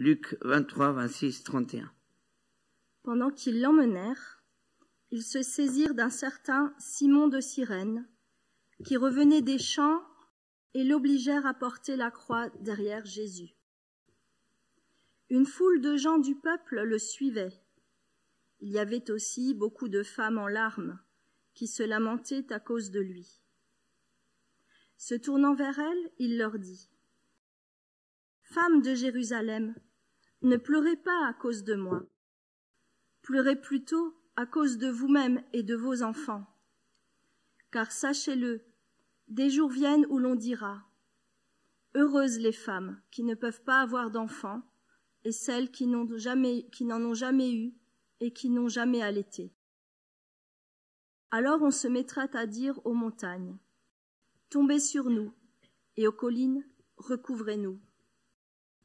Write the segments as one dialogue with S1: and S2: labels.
S1: Luc 23, 26, 31.
S2: Pendant qu'ils l'emmenèrent, ils se saisirent d'un certain Simon de Cyrène, qui revenait des champs, et l'obligèrent à porter la croix derrière Jésus. Une foule de gens du peuple le suivait. Il y avait aussi beaucoup de femmes en larmes, qui se lamentaient à cause de lui. Se tournant vers elles, il leur dit : « Femmes de Jérusalem, ne pleurez pas à cause de moi. Pleurez plutôt à cause de vous-même et de vos enfants. Car sachez-le, des jours viennent où l'on dira : heureuses les femmes qui ne peuvent pas avoir d'enfants et celles qui n'en ont jamais eu et qui n'ont jamais allaité. Alors on se mettra à dire aux montagnes : tombez sur nous, et aux collines, recouvrez-nous.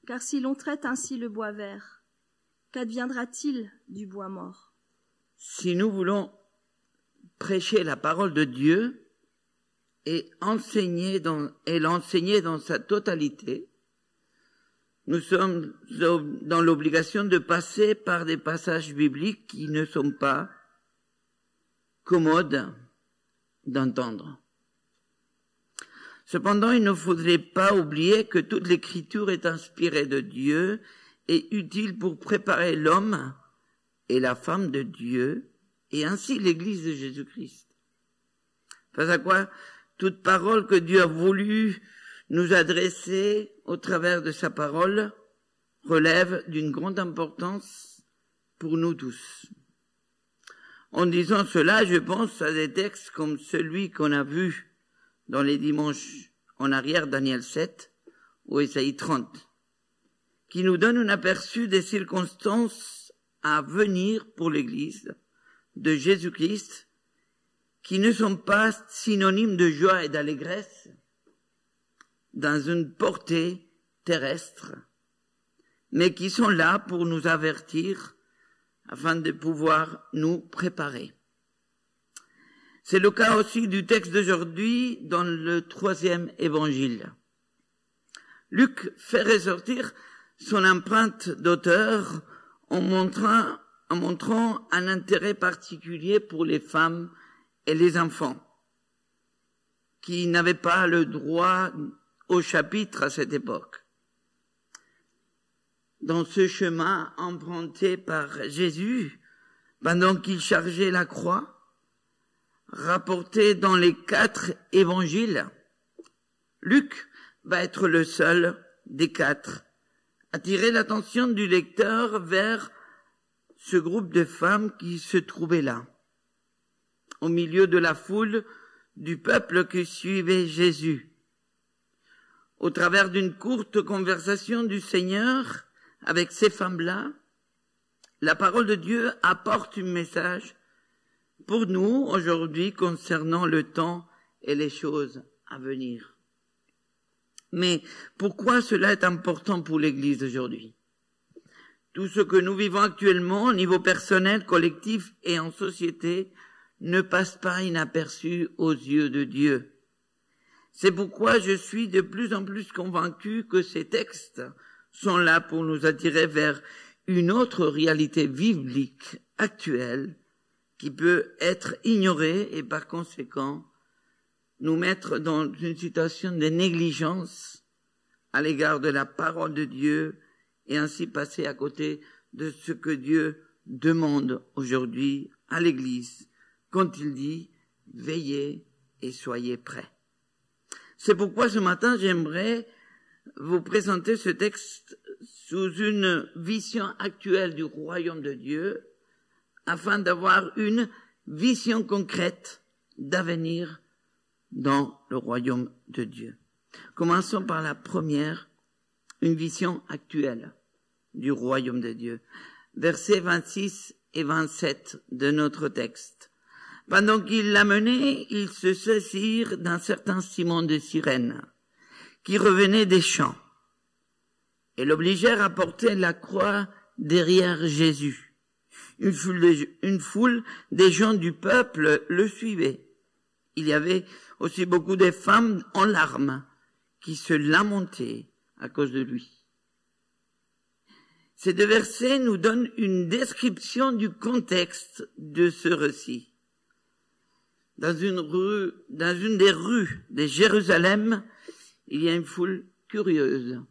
S2: Car si l'on traite ainsi le bois vert, qu'adviendra-t-il du bois mort ?
S1: Si nous voulons prêcher la parole de Dieu et l'enseigner dans sa totalité, nous sommes dans l'obligation de passer par des passages bibliques qui ne sont pas commodes d'entendre. Cependant, il ne faudrait pas oublier que toute l'écriture est inspirée de Dieu et utile pour préparer l'homme et la femme de Dieu, et ainsi l'Église de Jésus-Christ. Face à quoi, toute parole que Dieu a voulu nous adresser au travers de sa parole relève d'une grande importance pour nous tous. En disant cela, je pense à des textes comme celui qu'on a vu dans les dimanches en arrière, Daniel 7 ou Ésaïe 30, qui nous donne un aperçu des circonstances à venir pour l'Église de Jésus-Christ, qui ne sont pas synonymes de joie et d'allégresse dans une portée terrestre, mais qui sont là pour nous avertir afin de pouvoir nous préparer. C'est le cas aussi du texte d'aujourd'hui dans le 3e évangile. Luc fait ressortir son empreinte d'auteur en montrant un intérêt particulier pour les femmes et les enfants, qui n'avaient pas le droit au chapitre à cette époque. Dans ce chemin emprunté par Jésus, pendant qu'il chargeait la croix, rapporté dans les 4 évangiles, Luc va être le seul des 4 à tirer l'attention du lecteur vers ce groupe de femmes qui se trouvait là, au milieu de la foule du peuple qui suivait Jésus. Au travers d'une courte conversation du Seigneur avec ces femmes-là, la parole de Dieu apporte un message pour nous aujourd'hui concernant le temps et les choses à venir. Mais pourquoi cela est important pour l'Église d'aujourd'hui ? Tout ce que nous vivons actuellement au niveau personnel, collectif et en société ne passe pas inaperçu aux yeux de Dieu. C'est pourquoi je suis de plus en plus convaincu que ces textes sont là pour nous attirer vers une autre réalité biblique actuelle qui peut être ignorée et par conséquent nous mettre dans une situation de négligence à l'égard de la parole de Dieu et ainsi passer à côté de ce que Dieu demande aujourd'hui à l'Église quand il dit « Veillez et soyez prêts ». C'est pourquoi ce matin j'aimerais vous présenter ce texte sous une vision actuelle du royaume de Dieu afin d'avoir une vision concrète d'avenir dans le royaume de Dieu. Commençons par la première, une vision actuelle du royaume de Dieu. Versets 26 et 27 de notre texte. Pendant qu'ils l'amenaient, ils se saisirent d'un certain Simon de Cyrène, qui revenait des champs, et l'obligèrent à porter la croix derrière Jésus. Une foule des gens du peuple le suivait. Il y avait aussi beaucoup de femmes en larmes qui se lamentaient à cause de lui. Ces deux versets nous donnent une description du contexte de ce récit. Dans une des rues de Jérusalem, il y a une foule curieuse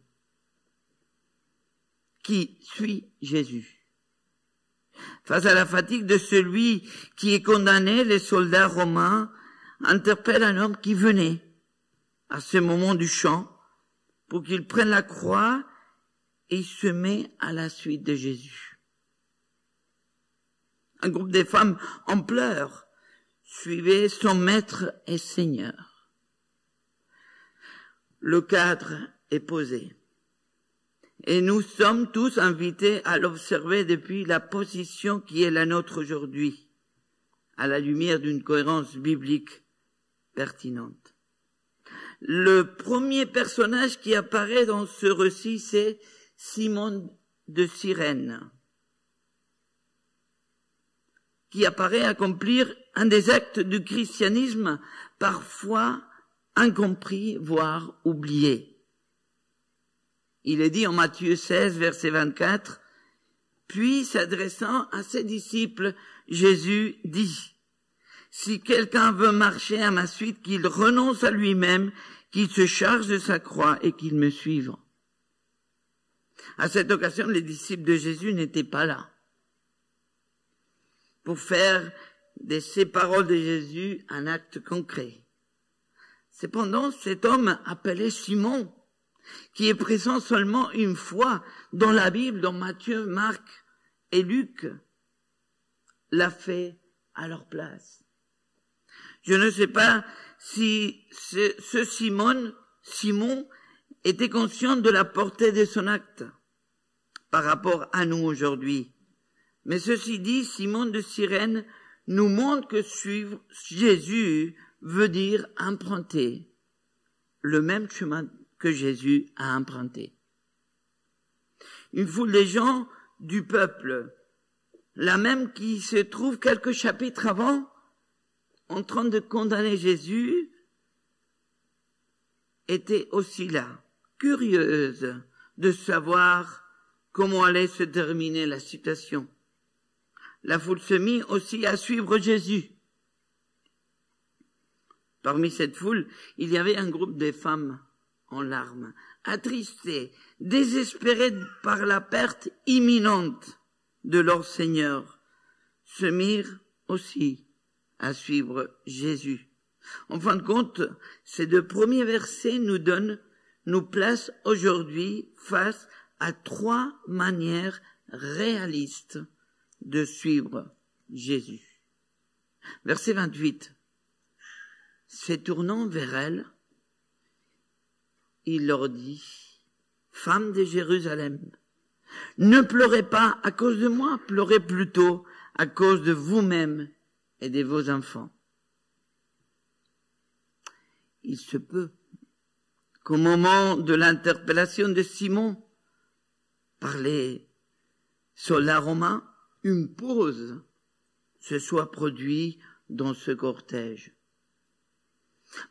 S1: qui suit Jésus. Face à la fatigue de celui qui est condamné, les soldats romains interpellent un homme qui venait à ce moment du chant pour qu'il prenne la croix et se met à la suite de Jésus. Un groupe de femmes en pleurs suivait son maître et Seigneur. Le cadre est posé. Et nous sommes tous invités à l'observer depuis la position qui est la nôtre aujourd'hui, à la lumière d'une cohérence biblique pertinente. Le premier personnage qui apparaît dans ce récit, c'est Simon de Cyrène, qui apparaît accomplir un des actes du christianisme parfois incompris, voire oubliés. Il est dit en Matthieu 16, verset 24, « Puis s'adressant à ses disciples, Jésus dit, « Si quelqu'un veut marcher à ma suite, qu'il renonce à lui-même, qu'il se charge de sa croix et qu'il me suive. » À cette occasion, les disciples de Jésus n'étaient pas là pour faire de ces paroles de Jésus un acte concret. Cependant, cet homme appelé Simon, qui est présent seulement une fois dans la Bible, dans Matthieu, Marc et Luc, l'a fait à leur place. Je ne sais pas si ce Simon était conscient de la portée de son acte par rapport à nous aujourd'hui. Mais ceci dit, Simon de Cyrène nous montre que suivre Jésus veut dire emprunter le même chemin que Jésus a emprunté. Une foule de gens du peuple, la même qui se trouve quelques chapitres avant, en train de condamner Jésus, était aussi là, curieuse de savoir comment allait se terminer la situation. La foule se mit aussi à suivre Jésus. Parmi cette foule, il y avait un groupe de femmes en larmes, attristées, désespérées par la perte imminente de leur Seigneur, se mirent aussi à suivre Jésus. En fin de compte, ces deux premiers versets nous placent aujourd'hui face à trois manières réalistes de suivre Jésus. Verset 28. Se tournant vers elle, il leur dit, « Femmes de Jérusalem, ne pleurez pas à cause de moi, pleurez plutôt à cause de vous-même et de vos enfants. » Il se peut qu'au moment de l'interpellation de Simon par les soldats romains, une pause se soit produite dans ce cortège.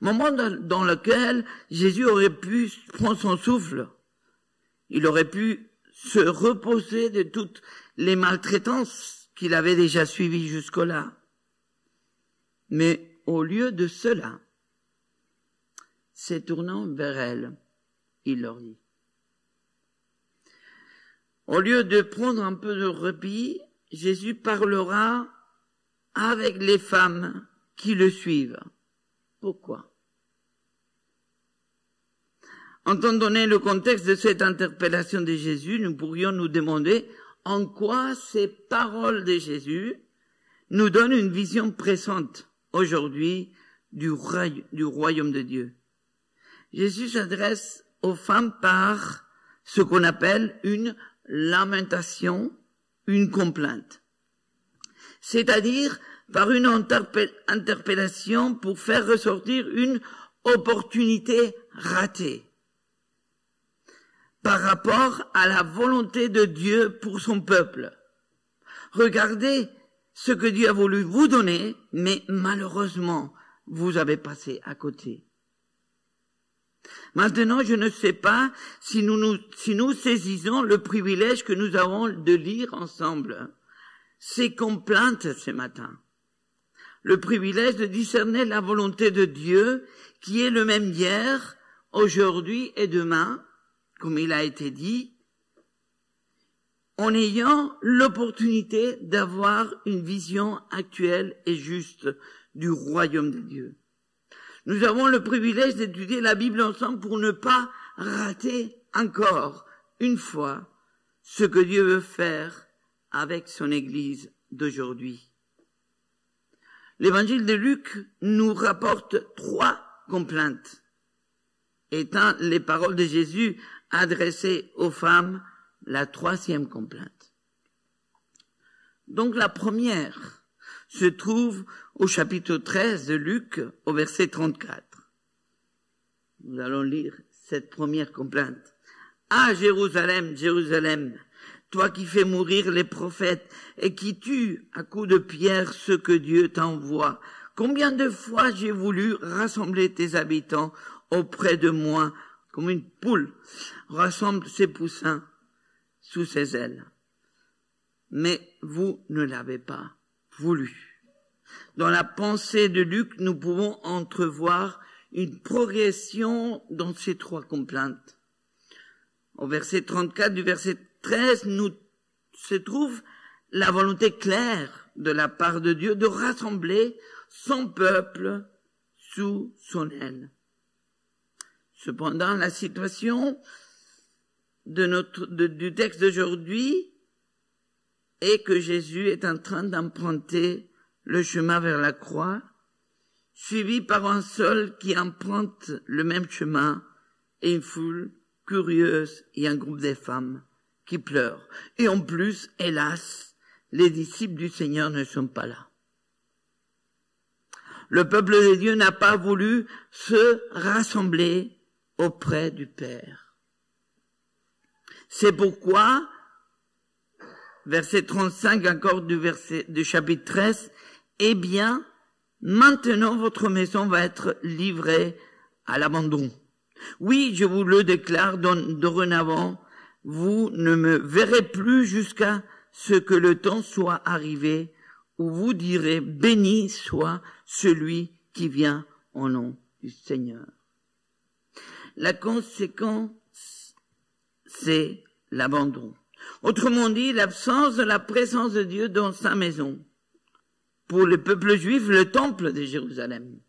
S1: Moment dans lequel Jésus aurait pu prendre son souffle. Il aurait pu se reposer de toutes les maltraitances qu'il avait déjà suivies jusque-là. Mais au lieu de cela, se tournant vers elle, il leur dit, au lieu de prendre un peu de répit, Jésus parlera avec les femmes qui le suivent. Pourquoi? Étant donné le contexte de cette interpellation de Jésus, nous pourrions nous demander en quoi ces paroles de Jésus nous donnent une vision présente aujourd'hui du royaume de Dieu. Jésus s'adresse aux femmes par ce qu'on appelle une lamentation, une complainte. C'est-à-dire par une interpellation pour faire ressortir une opportunité ratée par rapport à la volonté de Dieu pour son peuple. Regardez ce que Dieu a voulu vous donner, mais malheureusement, vous avez passé à côté. Maintenant, je ne sais pas si nous saisissons le privilège que nous avons de lire ensemble ces complaintes ce matin. Le privilège de discerner la volonté de Dieu qui est le même hier, aujourd'hui et demain, comme il a été dit, en ayant l'opportunité d'avoir une vision actuelle et juste du royaume de Dieu. Nous avons le privilège d'étudier la Bible ensemble pour ne pas rater encore une fois ce que Dieu veut faire avec son Église d'aujourd'hui. L'évangile de Luc nous rapporte 3 complaintes, étant les paroles de Jésus adressées aux femmes la 3e complainte. Donc la première se trouve au chapitre 13 de Luc, au verset 34. Nous allons lire cette première complainte. « Ah, Jérusalem, Jérusalem, toi qui fais mourir les prophètes et qui tues à coups de pierre ceux que Dieu t'envoie, combien de fois j'ai voulu rassembler tes habitants auprès de moi, comme une poule rassemble ses poussins sous ses ailes. Mais vous ne l'avez pas voulu. » Dans la pensée de Luc, nous pouvons entrevoir une progression dans ces 3 complaintes. Au verset 34 du verset 13, se trouve la volonté claire de la part de Dieu de rassembler son peuple sous son aile. Cependant, la situation du texte d'aujourd'hui est que Jésus est en train d'emprunter le chemin vers la croix, suivi par un seul qui emprunte le même chemin et une foule curieuse et un groupe de femmes qui pleurent. Et en plus, hélas, les disciples du Seigneur ne sont pas là. Le peuple de Dieu n'a pas voulu se rassembler auprès du Père. C'est pourquoi, verset 35 encore du chapitre 13, eh bien, maintenant votre maison va être livrée à l'abandon. Oui, je vous le déclare dorénavant, vous ne me verrez plus jusqu'à ce que le temps soit arrivé où vous direz, béni soit celui qui vient au nom du Seigneur. La conséquence, c'est l'abandon. Autrement dit, l'absence de la présence de Dieu dans sa maison. Pour le peuple juif, le temple de Jérusalem.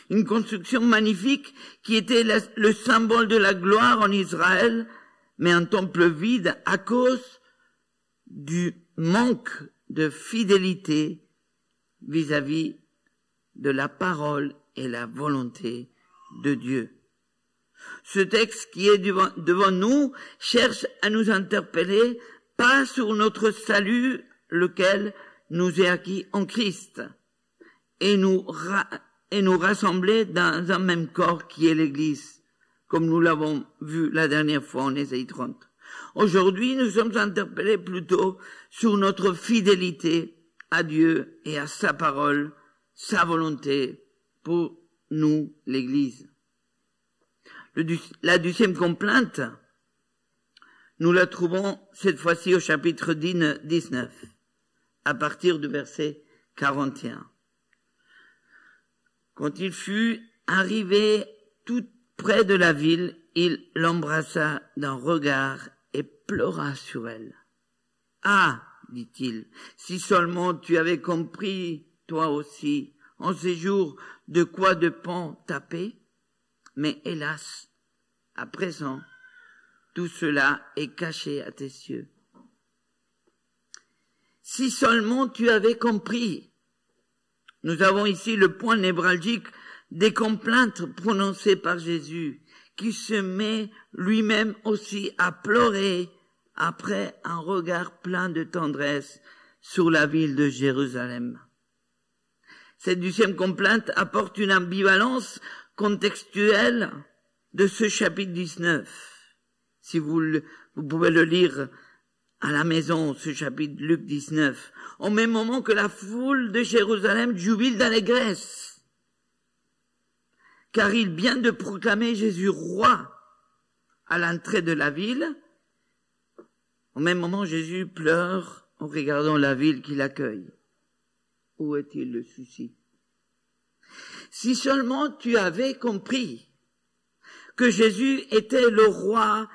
S1: Une construction magnifique qui était le symbole de la gloire en Israël, mais un temple vide à cause du manque de fidélité vis-à-vis de la parole et la volonté de Dieu. Ce texte qui est devant nous cherche à nous interpeller, pas sur notre salut, lequel nous est acquis en Christ, et nous rassembler dans un même corps qui est l'Église, comme nous l'avons vu la dernière fois en Ésaïe 30. Aujourd'hui, nous sommes interpellés plutôt sur notre fidélité à Dieu et à sa parole, sa volonté pour nous, l'Église. La 10e complainte, nous la trouvons cette fois-ci au chapitre 19, à partir du verset 41. Quand il fut arrivé tout près de la ville, il l'embrassa d'un regard et pleura sur elle. « Ah, dit-il, si seulement tu avais compris, toi aussi, en ces jours, de quoi dépend ta paix. Mais hélas, à présent, tout cela est caché à tes yeux. Si seulement tu avais compris. » Nous avons ici le point névralgique des complaintes prononcées par Jésus, qui se met lui-même aussi à pleurer après un regard plein de tendresse sur la ville de Jérusalem. Cette 10e complainte apporte une ambivalence contextuelle de ce chapitre 19. Si vous pouvez le lire à la maison, ce chapitre Luc 19, au même moment que la foule de Jérusalem jubile d'allégresse. car il vient de proclamer Jésus roi à l'entrée de la ville. Au même moment, Jésus pleure en regardant la ville qui l'accueille. Où est-il le souci? Si seulement tu avais compris que Jésus était le roi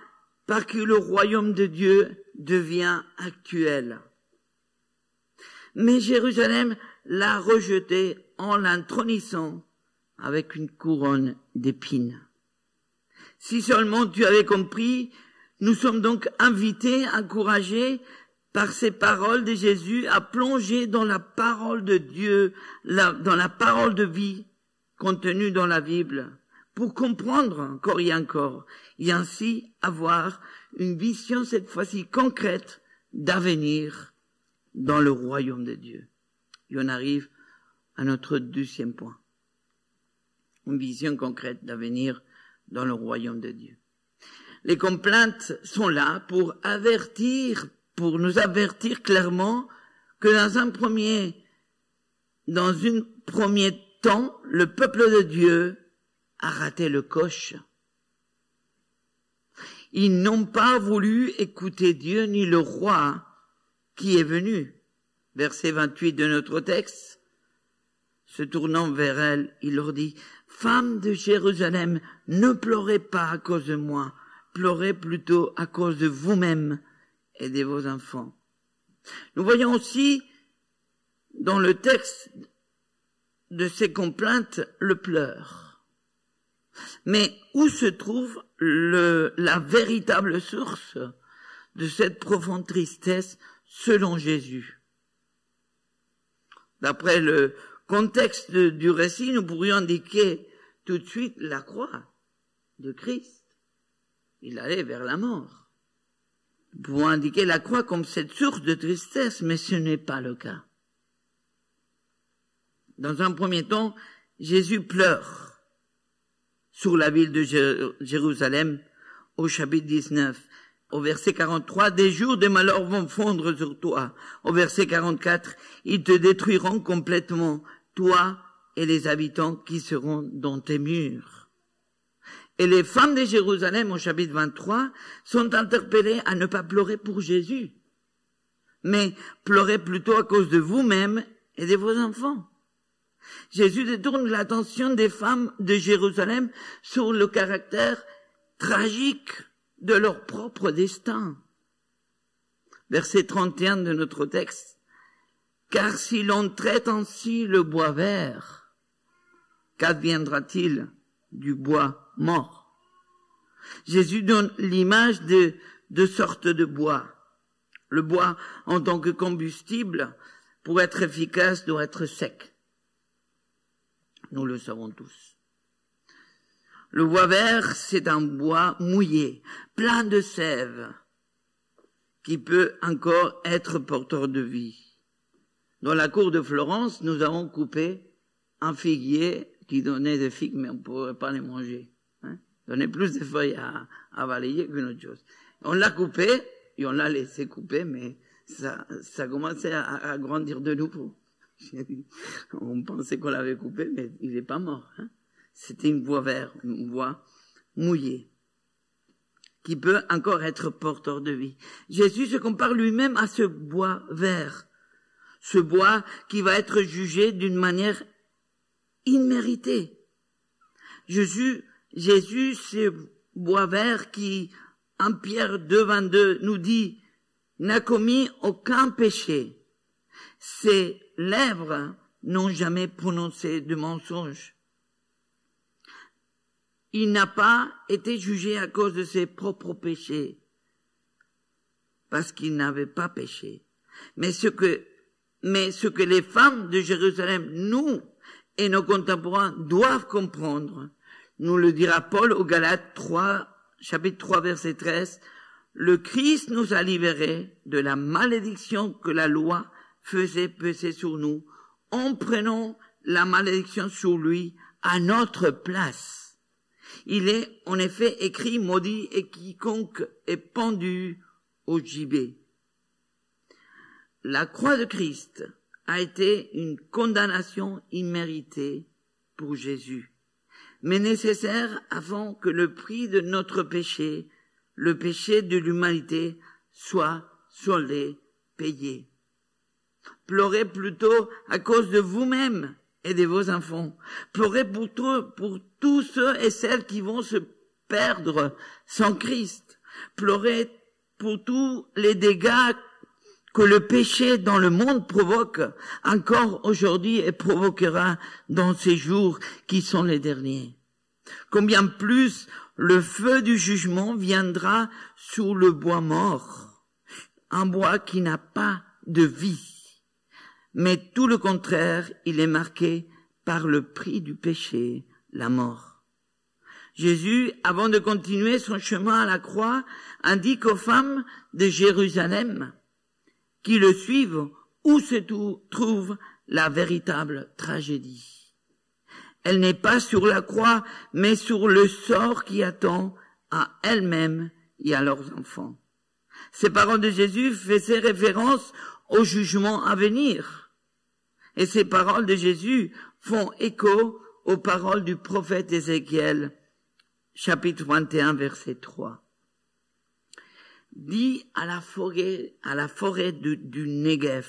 S1: par qui le royaume de Dieu devient actuel. Mais Jérusalem l'a rejeté en l'intronissant avec une couronne d'épines. Si seulement tu avais compris, nous sommes donc invités, encouragés par ces paroles de Jésus à plonger dans la parole de Dieu, dans la parole de vie contenue dans la Bible, pour comprendre encore et encore, et ainsi avoir une vision cette fois-ci concrète d'avenir dans le royaume de Dieu. Et on arrive à notre deuxième point. Une vision concrète d'avenir dans le royaume de Dieu. Les complaintes sont là pour nous avertir clairement que dans un premier temps, le peuple de Dieu a raté le coche. Ils n'ont pas voulu écouter Dieu ni le roi qui est venu. Verset 28 de notre texte. Se tournant vers elle, il leur dit, « Femmes de Jérusalem, ne pleurez pas à cause de moi, pleurez plutôt à cause de vous-même et de vos enfants. » Nous voyons aussi dans le texte de ces complaintes le pleur. Mais où se trouve la véritable source de cette profonde tristesse selon Jésus? D'après le contexte du récit, nous pourrions indiquer tout de suite la croix de Christ. Il allait vers la mort. Nous pouvons indiquer la croix comme cette source de tristesse, mais ce n'est pas le cas. Dans un premier temps, Jésus pleure sur la ville de Jérusalem au chapitre 19. Au verset 43, « Des jours de malheur vont fondre sur toi. » Au verset 44, « Ils te détruiront complètement, toi et les habitants qui seront dans tes murs. » Et les femmes de Jérusalem, au chapitre 23, sont interpellées à ne pas pleurer pour Jésus, mais pleurer plutôt à cause de vous-même et de vos enfants. Jésus détourne l'attention des femmes de Jérusalem sur le caractère tragique de leur propre destin. Verset 31 de notre texte. « Car si l'on traite ainsi le bois vert, qu'adviendra-t-il du bois mort ?» Jésus donne l'image de deux sortes de bois. Le bois, en tant que combustible, pour être efficace, doit être sec. Nous le savons tous. Le bois vert, c'est un bois mouillé, plein de sève, qui peut encore être porteur de vie. Dans la cour de Florence, nous avons coupé un figuier qui donnait des figues, mais on ne pourrait pas les manger. Donnait plus de feuilles à balayer qu'une autre chose. On l'a coupé, et on l'a laissé couper, mais ça commençait à grandir de nouveau. On pensait qu'on l'avait coupé, mais il n'est pas mort. C'était une bois vert, une bois mouillé, qui peut encore être porteur de vie. Jésus se compare lui-même à ce bois vert, ce bois qui va être jugé d'une manière imméritée. Jésus, ce bois vert qui, en Pierre 2,22, nous dit, n'a commis aucun péché. Ses lèvres n'ont jamais prononcé de mensonge. Il n'a pas été jugé à cause de ses propres péchés, parce qu'il n'avait pas péché. Mais ce que les femmes de Jérusalem, nous et nos contemporains, doivent comprendre, nous le dira Paul aux Galates 3, chapitre 3, verset 13, « Le Christ nous a libérés de la malédiction que la loi faisait peser sur nous, en prenant la malédiction sur lui à notre place. Il est en effet écrit, maudit et quiconque est pendu au gibet. » La croix de Christ a été une condamnation imméritée pour Jésus. mais nécessaire afin que le prix de notre péché, le péché de l'humanité, soit soldé, payé. Pleurez plutôt à cause de vous-même et de vos enfants. Pleurez pour tous ceux et celles qui vont se perdre sans Christ. Pleurez pour tous les dégâts que le péché dans le monde provoque encore aujourd'hui et provoquera dans ces jours qui sont les derniers. Combien plus le feu du jugement viendra sur le bois mort, un bois qui n'a pas de vie. Mais tout le contraire, il est marqué par le prix du péché, la mort. Jésus, avant de continuer son chemin à la croix, indique aux femmes de Jérusalem qui le suivent où se trouve la véritable tragédie. Elle n'est pas sur la croix, mais sur le sort qui attend à elles-mêmes et à leurs enfants. Ces paroles de Jésus faisaient référence au jugement à venir. Et ces paroles de Jésus font écho aux paroles du prophète Ézéchiel, chapitre 21, verset 3. Dit à la forêt du Negev,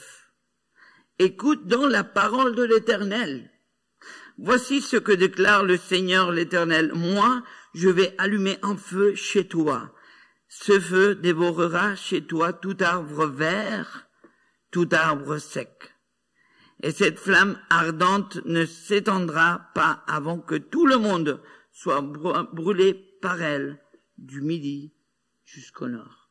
S1: écoute donc la parole de l'Éternel. Voici ce que déclare le Seigneur l'Éternel. Moi, je vais allumer un feu chez toi. Ce feu dévorera chez toi tout arbre vert, tout arbre sec. Et cette flamme ardente ne s'étendra pas avant que tout le monde soit brûlé par elle, du midi jusqu'au nord.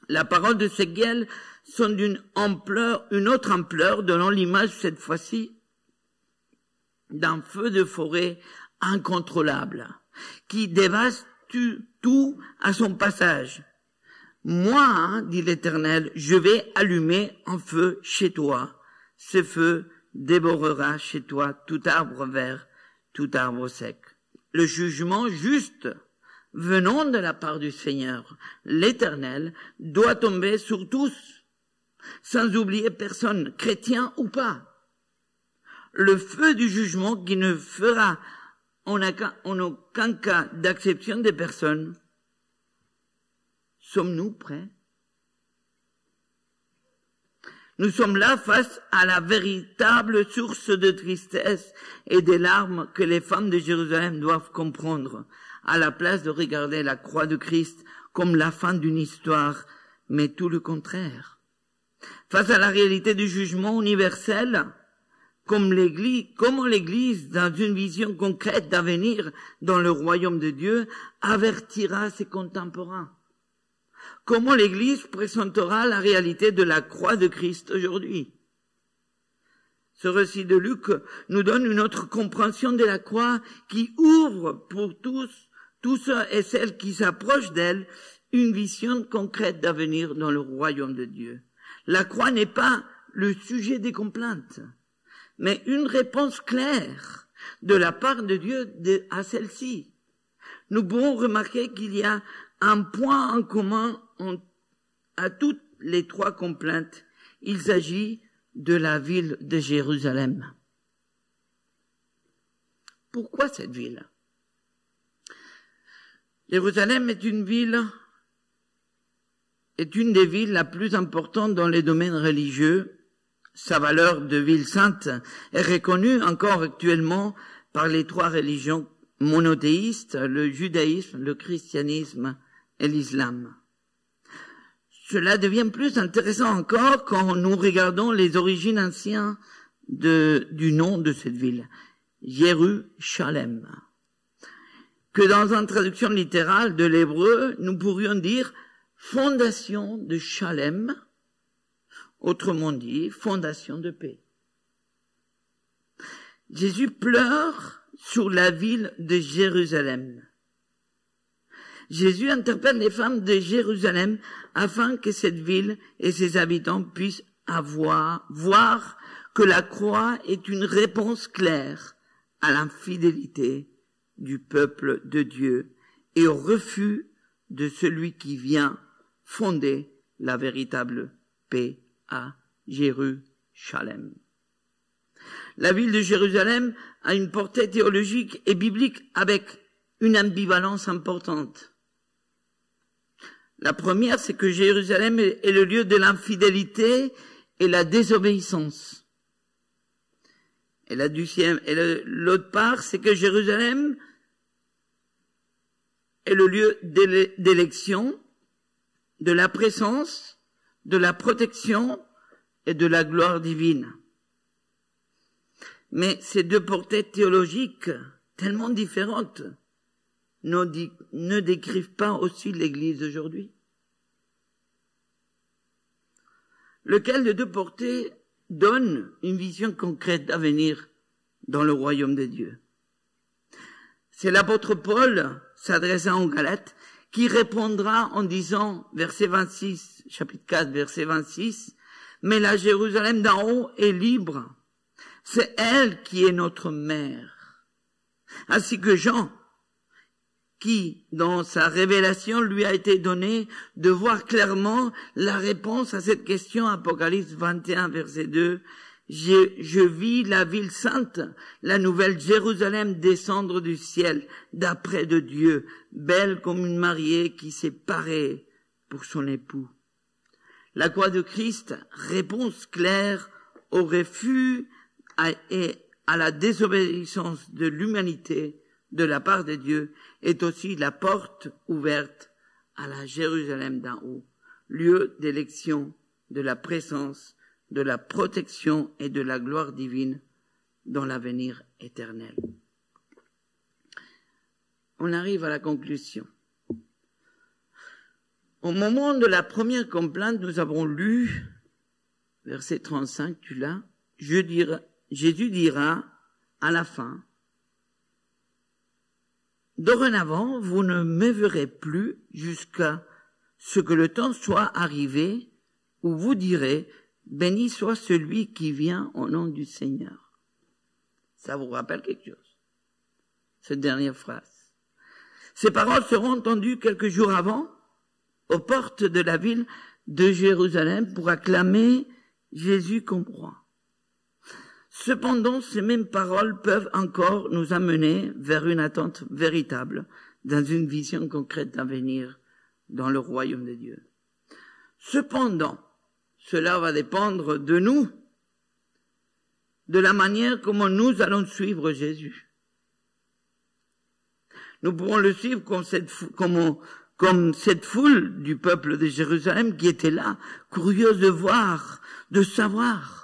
S1: La parole de Ézéchiel sont d'une ampleur, une autre ampleur, donnant l'image cette fois-ci d'un feu de forêt incontrôlable, qui dévaste tout à son passage. Moi, dit l'Éternel, je vais allumer un feu chez toi. Ce feu dévorera chez toi tout arbre vert, tout arbre sec. Le jugement juste venant de la part du Seigneur, l'Éternel, doit tomber sur tous, sans oublier personne, chrétien ou pas. Le feu du jugement qui ne fera en aucun cas d'acception des personnes. Sommes-nous prêts? Nous sommes là face à la véritable source de tristesse et des larmes que les femmes de Jérusalem doivent comprendre, à la place de regarder la croix de Christ comme la fin d'une histoire, mais tout le contraire. Face à la réalité du jugement universel, comment l'Église, dans une vision concrète d'avenir dans le royaume de Dieu, avertira ses contemporains. Comment l'Église présentera la réalité de la croix de Christ aujourd'hui. Ce récit de Luc nous donne une autre compréhension de la croix qui ouvre pour tous ceux et celles qui s'approchent d'elle, une vision concrète d'avenir dans le royaume de Dieu. La croix n'est pas le sujet des complaintes, mais une réponse claire de la part de Dieu à celle-ci. Nous pouvons remarquer qu'il y a un point en commun à toutes les trois complaintes. Il s'agit de la ville de Jérusalem. Pourquoi cette ville? Jérusalem est une des villes la plus importantes dans les domaines religieux. Sa valeur de ville sainte est reconnue encore actuellement par les trois religions monothéistes, le judaïsme, le christianisme et l'islam. Cela devient plus intéressant encore quand nous regardons les origines anciennes du nom de cette ville, Jérusalem, que dans une traduction littérale de l'hébreu, nous pourrions dire fondation de Shalem, autrement dit, fondation de paix. Jésus pleure sur la ville de Jérusalem. Jésus interpelle les femmes de Jérusalem afin que cette ville et ses habitants puissent voir que la croix est une réponse claire à l'infidélité du peuple de Dieu et au refus de celui qui vient fonder la véritable paix à Jérusalem. La ville de Jérusalem a une portée théologique et biblique avec une ambivalence importante. La première, c'est que Jérusalem est le lieu de l'infidélité et la désobéissance. Et l'autre part, c'est que Jérusalem est le lieu d'élection, de la présence, de la protection et de la gloire divine. Mais ces deux portées théologiques, tellement différentes, ne décrivent pas aussi l'Église d'aujourd'hui. Lequel des deux portées donne une vision concrète d'avenir dans le royaume de Dieu? C'est l'apôtre Paul, s'adressant aux Galates, qui répondra en disant, verset 26, chapitre 4, verset 26, « Mais la Jérusalem d'en haut est libre. C'est elle qui est notre mère. » Ainsi que Jean, qui, dans sa révélation, lui a été donné de voir clairement la réponse à cette question, Apocalypse 21, verset 2. Je vis la ville sainte, la nouvelle Jérusalem descendre du ciel, d'après de Dieu, belle comme une mariée qui s'est parée pour son époux. La croix de Christ, réponse claire au refus et à la désobéissance de l'humanité de la part de Dieu, est aussi la porte ouverte à la Jérusalem d'en haut, lieu d'élection, de la présence, de la protection et de la gloire divine dans l'avenir éternel. On arrive à la conclusion. Au moment de la première complainte, nous avons lu, verset 35, tu l'as, Jésus dira à la fin, « Dorénavant, vous ne me verrez plus jusqu'à ce que le temps soit arrivé où vous direz, béni soit celui qui vient au nom du Seigneur. » Ça vous rappelle quelque chose, cette dernière phrase. Ces paroles seront entendues quelques jours avant, aux portes de la ville de Jérusalem, pour acclamer Jésus comme roi. Cependant, ces mêmes paroles peuvent encore nous amener vers une attente véritable, dans une vision concrète d'avenir dans le royaume de Dieu. Cependant, cela va dépendre de nous, de la manière comment nous allons suivre Jésus. Nous pourrons le suivre comme cette foule du peuple de Jérusalem qui était là, curieuse de voir, de savoir.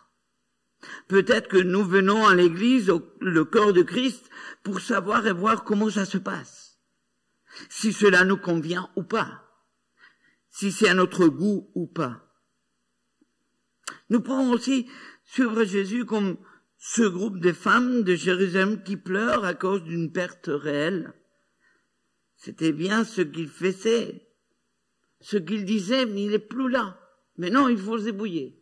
S1: Peut-être que nous venons à l'église, le corps de Christ, pour savoir et voir comment ça se passe. Si cela nous convient ou pas. Si c'est à notre goût ou pas. Nous pourrons aussi suivre Jésus comme ce groupe de femmes de Jérusalem qui pleurent à cause d'une perte réelle. C'était bien ce qu'il faisait, ce qu'il disait, mais il n'est plus là. Maintenant, il faut se débrouiller.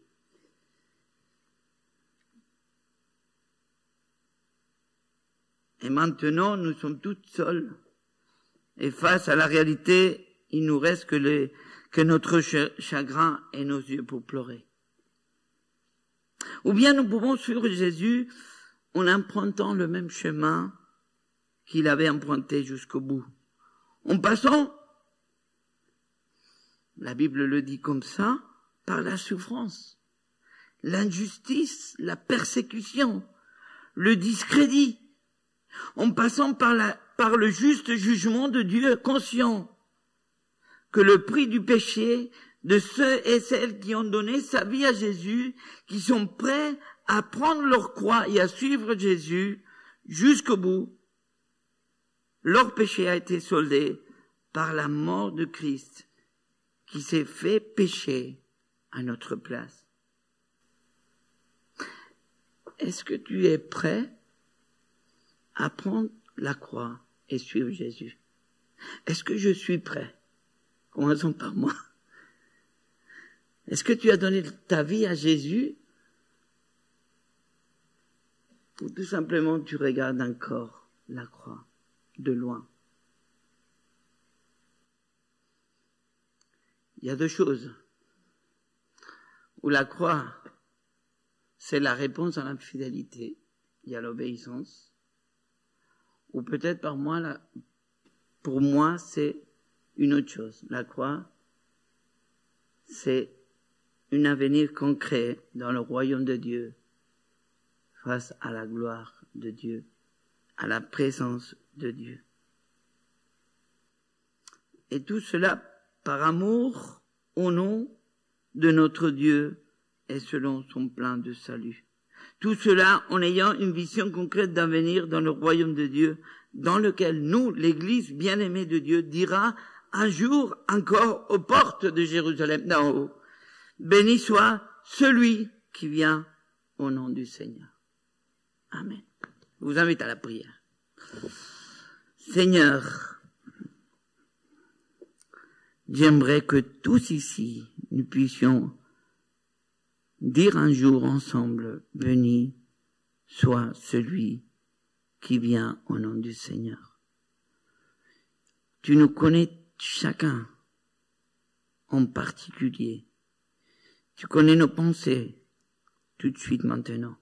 S1: Et maintenant, nous sommes toutes seules. Et face à la réalité, il nous reste que notre chagrin et nos yeux pour pleurer. Ou bien nous pouvons suivre Jésus en empruntant le même chemin qu'il avait emprunté jusqu'au bout. En passant, la Bible le dit comme ça, par la souffrance, l'injustice, la persécution, le discrédit, en passant par le juste jugement de Dieu, conscient que le prix du péché de ceux et celles qui ont donné sa vie à Jésus, qui sont prêts à prendre leur croix et à suivre Jésus jusqu'au bout, leur péché a été soldé par la mort de Christ, qui s'est fait pécher à notre place. Est-ce que tu es prêt à prendre la croix et suivre Jésus? Est-ce que je suis prêt? Commençons par moi. Est-ce que tu as donné ta vie à Jésus? Ou tout simplement tu regardes encore la croix de loin? Il y a deux choses. Ou la croix, c'est la réponse à l'infidélité, il y a l'obéissance. Ou peut-être pour moi, c'est une autre chose. La croix, c'est un avenir concret dans le royaume de Dieu, face à la gloire de Dieu, à la présence de Dieu. Et tout cela par amour au nom de notre Dieu et selon son plan de salut. Tout cela en ayant une vision concrète d'avenir dans le royaume de Dieu, dans lequel nous, l'Église bien-aimée de Dieu, dira un jour encore aux portes de Jérusalem d'en haut, béni soit celui qui vient au nom du Seigneur. Amen. Je vous invite à la prière. Seigneur, j'aimerais que tous ici, nous puissions dire un jour ensemble, béni soit celui qui vient au nom du Seigneur. Tu nous connais chacun en particulier. Tu connais nos pensées tout de suite maintenant,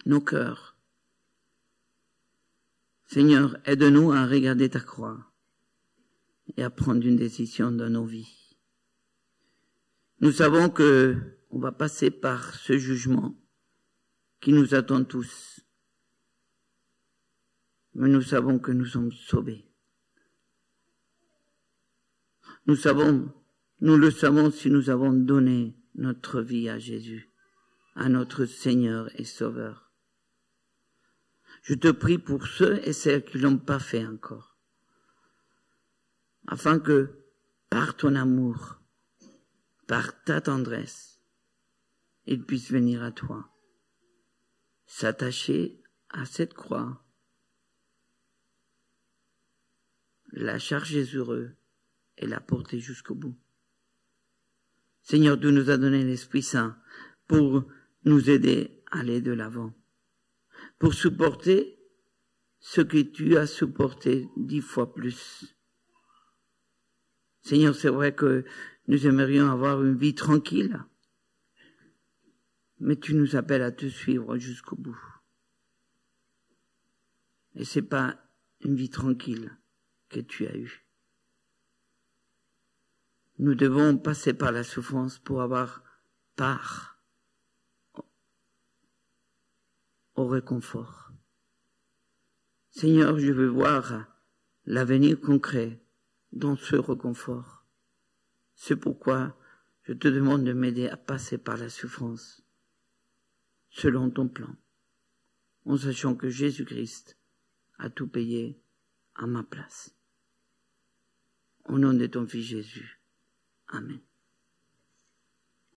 S1: nos cœurs. Seigneur, aide-nous à regarder ta croix et à prendre une décision dans nos vies. Nous savons que on va passer par ce jugement qui nous attend tous. Mais nous savons que nous sommes sauvés. Nous le savons si nous avons donné notre vie à Jésus, à notre Seigneur et Sauveur. Je te prie pour ceux et celles qui ne l'ont pas fait encore, afin que, par ton amour, par ta tendresse, ils puissent venir à toi, s'attacher à cette croix, la charger sur eux et la porter jusqu'au bout. Seigneur, tu nous as donné l'Esprit Saint pour nous aider à aller de l'avant, pour supporter ce que tu as supporté 10 fois plus. Seigneur, c'est vrai que nous aimerions avoir une vie tranquille, mais tu nous appelles à te suivre jusqu'au bout. Et c'est pas une vie tranquille que tu as eue. Nous devons passer par la souffrance pour avoir part au réconfort. Seigneur, je veux voir l'avenir concret dans ce réconfort. C'est pourquoi je te demande de m'aider à passer par la souffrance selon ton plan, en sachant que Jésus-Christ a tout payé à ma place. Au nom de ton Fils Jésus. Amen.